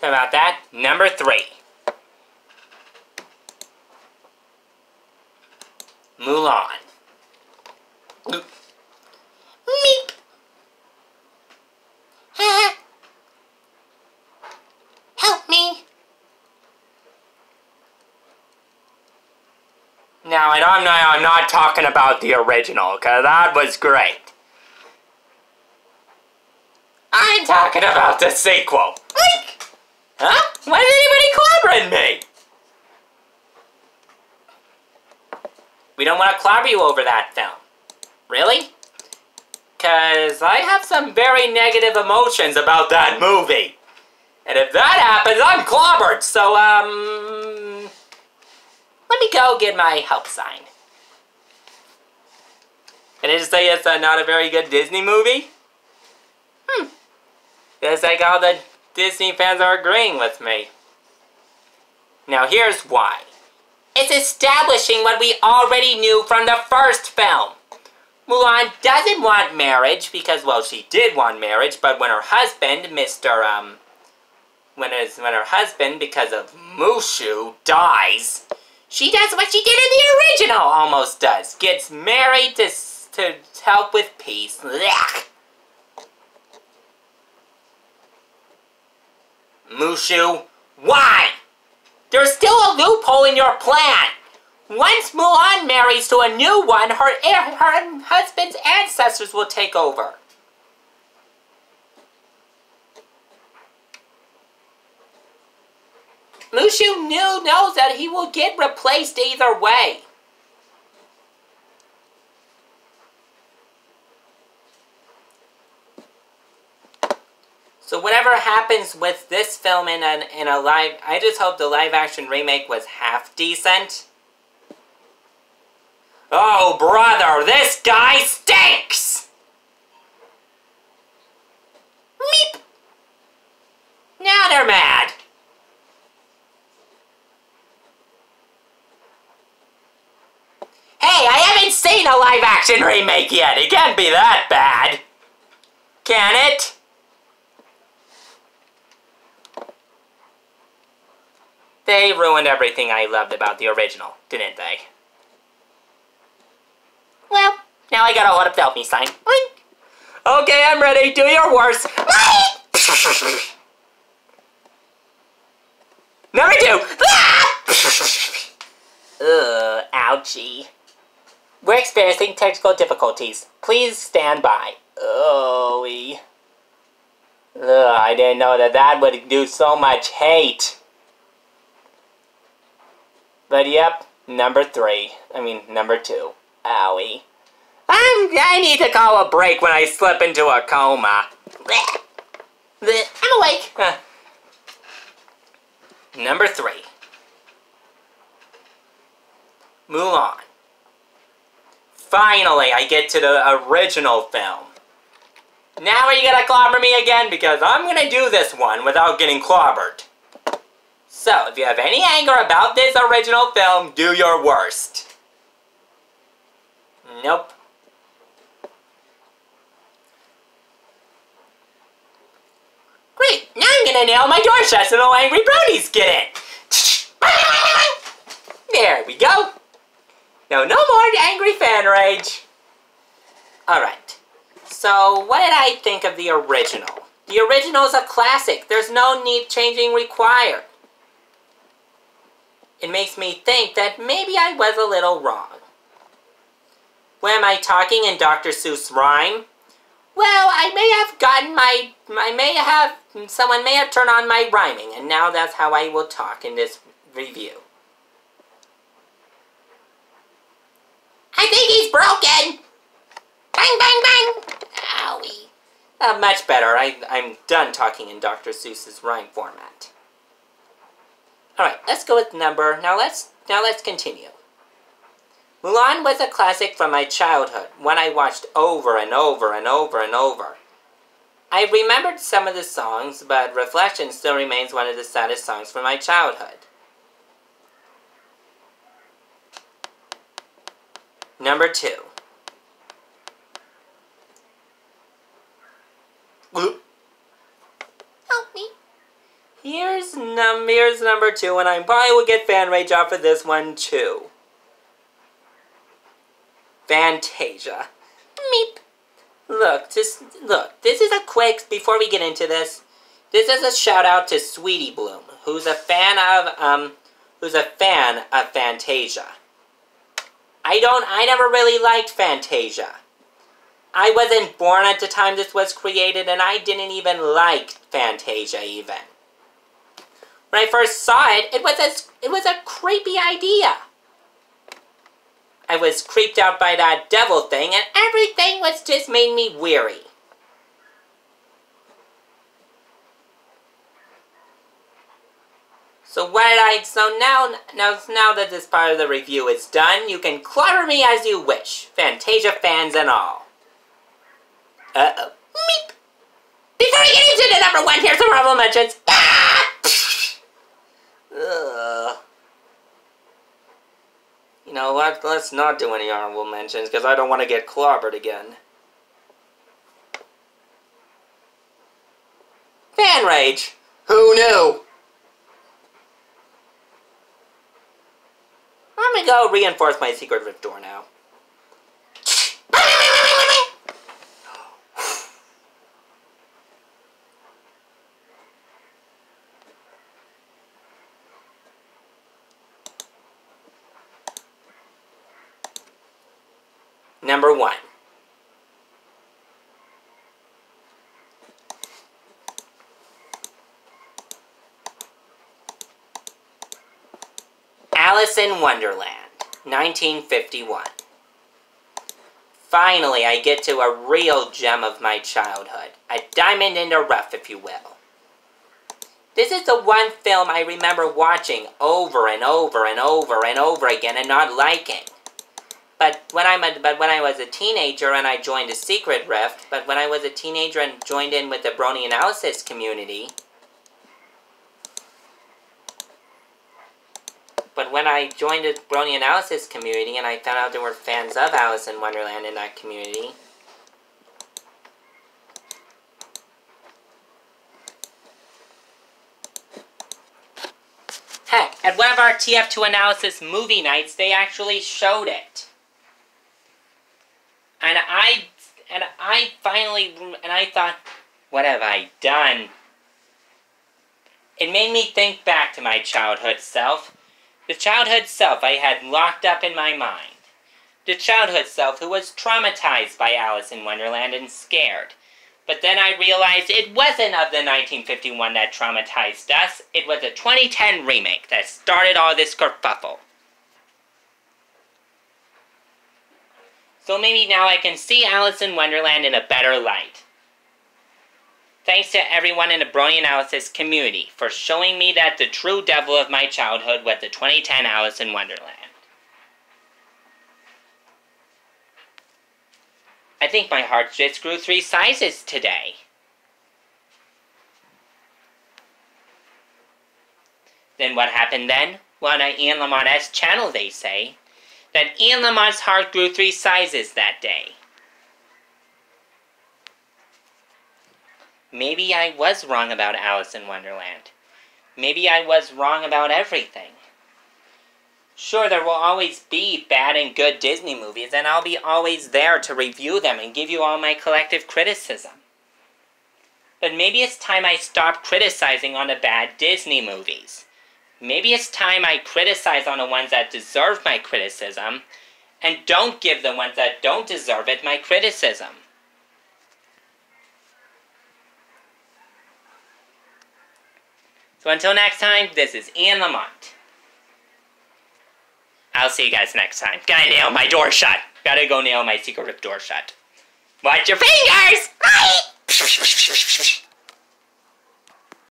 Sorry about that. Number 3. Mulan. Meep. Help me. Now, and I'm not talking about the original, because that was great. I'm talking about the sequel. Huh? Why is anybody clobbering me? We don't want to clobber you over that film. Really? Because I have some very negative emotions about that movie. And if that happens, I'm clobbered. So, let me go get my help sign. And just say it's not a very good Disney movie? It's like all the Disney fans are agreeing with me. Now here's why. It's establishing what we already knew from the first film. Mulan doesn't want marriage because, well, she did want marriage, but when her husband, when her husband, because of Mushu, dies, she does what she did in the original, almost does. Gets married to help with peace. Blech. Mushu, why? There's still a loophole in your plan. Once Mulan marries to a new one, her husband's ancestors will take over. Mushu knows that he will get replaced either way. So whatever happens with this film in a live, I just hope the live-action remake was half decent. Oh, brother, this guy stinks! Meep! Now they're mad. Hey, I haven't seen a live-action remake yet. It can't be that bad. Can it? They ruined everything I loved about the original, didn't they? Well, now I gotta hold up the help me sign. Okay, I'm ready. Do your worst. Number 2. Ugh, ouchie. We're experiencing technical difficulties. Please stand by. Oh, I didn't know that would do so much hate. But yep, number 2. Owie. I need to call a break when I slip into a coma. I'm awake. Number 3. Mulan. Finally, I get to the original film. Now are you gonna clobber me again? Because I'm gonna do this one without getting clobbered. So, if you have any anger about this original film, do your worst. Nope. Great, now I'm gonna nail my door shut so no angry bronies get in. There we go. Now, no more angry fan rage. Alright, so what did I think of the original? The original is a classic. There's no need changing required. It makes me think that maybe I was a little wrong. When am I talking in Dr. Seuss rhyme? Well, someone may have turned on my rhyming, and now that's how I will talk in this review. I think he's broken! Bang, bang, bang! Owie. Much better. I'm done talking in Dr. Seuss's rhyme format. Alright, let's go with number. Now let's continue. Mulan was a classic from my childhood, one I watched over and over and over and over. I remembered some of the songs, but Reflection still remains one of the saddest songs from my childhood. Number 2. Help me. Here's number 2, and I probably will get fan rage off of this one too. Fantasia. Meep. Look, this is a quick, before we get into this, this is a shout out to Sweetie Bloom, who's a fan of Fantasia. I never really liked Fantasia. I wasn't born at the time this was created, and I didn't even like Fantasia even. When I first saw it, it was a creepy idea. I was creeped out by that devil thing, and everything was just made me weary. So now that this part of the review is done, you can clobber me as you wish, Fantasia fans and all. Uh-oh. Meep! Before we get into the number 1, here's some honorable mentions. Ah! Ugh. You know what? Let's not do any honorable mentions, because I don't want to get clobbered again. Fan rage! Who knew? I'm gonna go reinforce my secret rift door now. Number 1. Alice in Wonderland, 1951. Finally, I get to a real gem of my childhood. A diamond in the rough, if you will. This is the one film I remember watching over and over and over and over again and not liking. But when I was a teenager and I joined a secret rift, but when I was a teenager and joined in with the Brony Analysis community, but when I joined the Brony Analysis community and I found out there were fans of Alice in Wonderland in that community, heck, at one of our TF2 Analysis movie nights, they actually showed it. And I thought, what have I done? It made me think back to my childhood self. The childhood self I had locked up in my mind. The childhood self who was traumatized by Alice in Wonderland and scared. But then I realized it wasn't of the 1951 that traumatized us. It was a 2010 remake that started all this kerfuffle. So maybe now I can see Alice in Wonderland in a better light. Thanks to everyone in the Brony Analysis community for showing me that the true devil of my childhood was the 2010 Alice in Wonderland. I think my heart just grew 3 sizes today. Then what happened then? Well, on Ian Lamont's channel they say that Ian Lamont's heart grew 3 sizes that day. Maybe I was wrong about Alice in Wonderland. Maybe I was wrong about everything. Sure, there will always be bad and good Disney movies, and I'll be always there to review them and give you all my collective criticism. But maybe it's time I stop criticizing on the bad Disney movies. Maybe it's time I criticize on the ones that deserve my criticism, and don't give the ones that don't deserve it my criticism. So until next time, this is Ian Lamont. I'll see you guys next time. Gotta nail my door shut. Gotta go nail my secret door shut. Watch your fingers! Bye!